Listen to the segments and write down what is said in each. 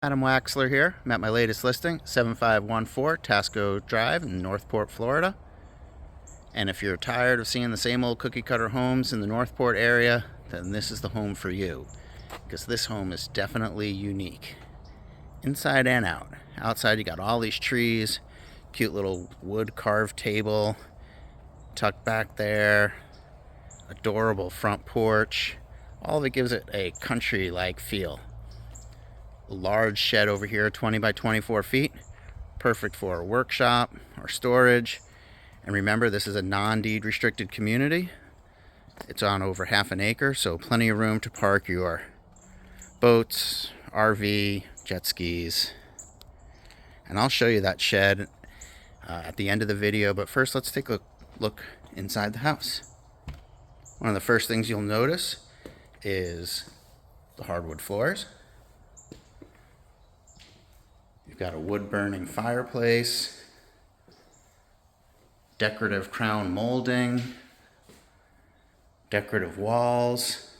Adam Waxler here. I'm at my latest listing, 7514 Tasco Drive in Northport, Florida. And if you're tired of seeing the same old cookie cutter homes in the Northport area, then this is the home for you. Because this home is definitely unique. Inside and out. Outside you got all these trees, cute little wood carved table, tucked back there, adorable front porch. All of it gives it a country-like feel. Large shed over here, 20 by 24 feet, perfect for a workshop or storage. And remember, this is a non-deed restricted community. It's on over half an acre, so plenty of room to park your boats, RV, jet skis. And I'll show you that shed at the end of the video, but first let's take a look inside the house. One of the first things you'll notice is the hardwood floors. You've got a wood-burning fireplace, decorative crown molding, decorative walls,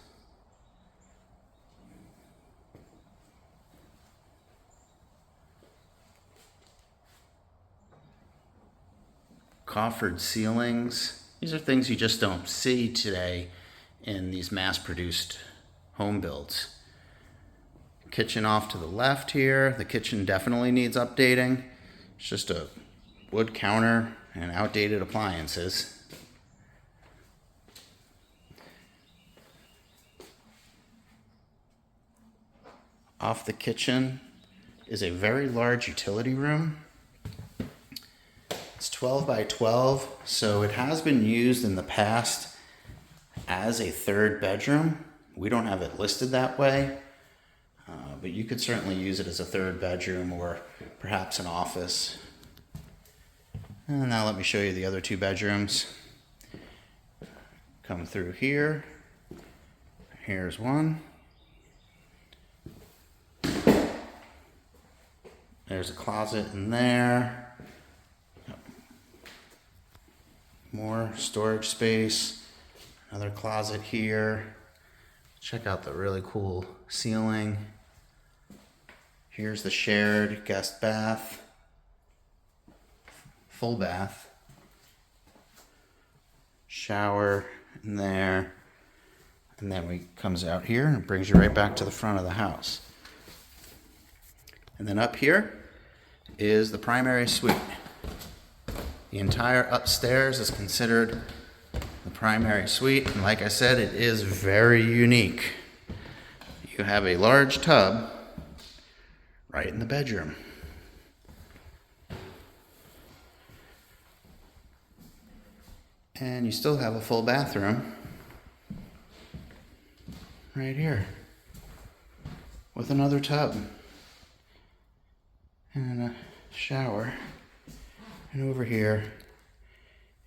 coffered ceilings. These are things you just don't see today in these mass-produced home builds. Kitchen off to the left here. The kitchen definitely needs updating. It's just a wood counter and outdated appliances. Off the kitchen is a very large utility room. It's 12 by 12, so it has been used in the past as a third bedroom. We don't have it listed that way. But you could certainly use it as a third bedroom or perhaps an office. And now let me show you the other two bedrooms. Come through here. Here's one. There's a closet in there. More storage space. Another closet here. Check out the really cool ceiling. Here's the shared guest bath, full bath, shower in there, and then we comes out here and brings you right back to the front of the house. And then up here is the primary suite. The entire upstairs is considered the primary suite, and like I said, it is very unique. You have a large tub right in the bedroom. And you still have a full bathroom right here with another tub and a shower. And over here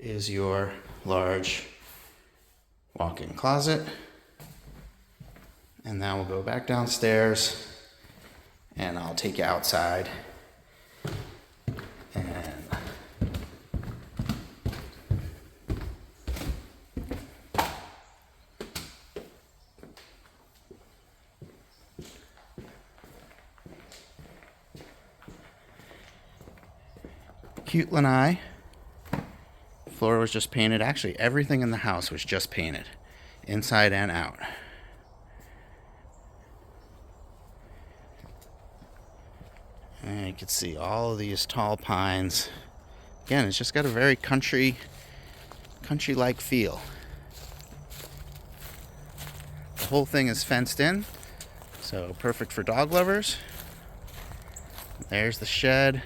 is your large walk-in closet. And now we'll go back downstairs and I'll take you outside. And cute lanai. Floor was just painted. Actually, everything in the house was just painted, inside and out. And you can see all of these tall pines. Again, it's just got a very country-like feel. The whole thing is fenced in, so perfect for dog lovers. There's the shed.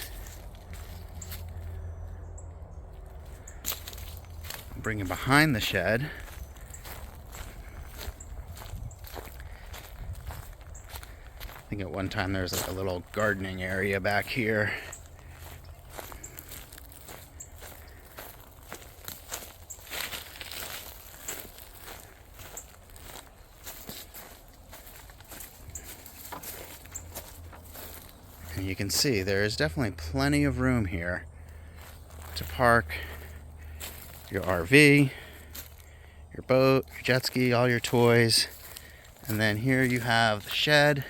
Bring it behind the shed. I think at one time there was like a little gardening area back here. And you can see there is definitely plenty of room here to park your RV, your boat, your jet ski, all your toys. And then here you have the shed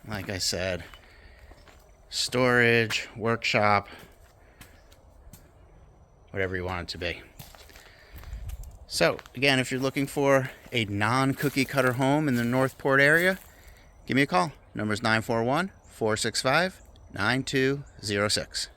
like I said, storage, workshop, whatever you want it to be. So again, if you're looking for a non-cookie cutter home in the Northport area, give me a call. Number's 941-465-9206.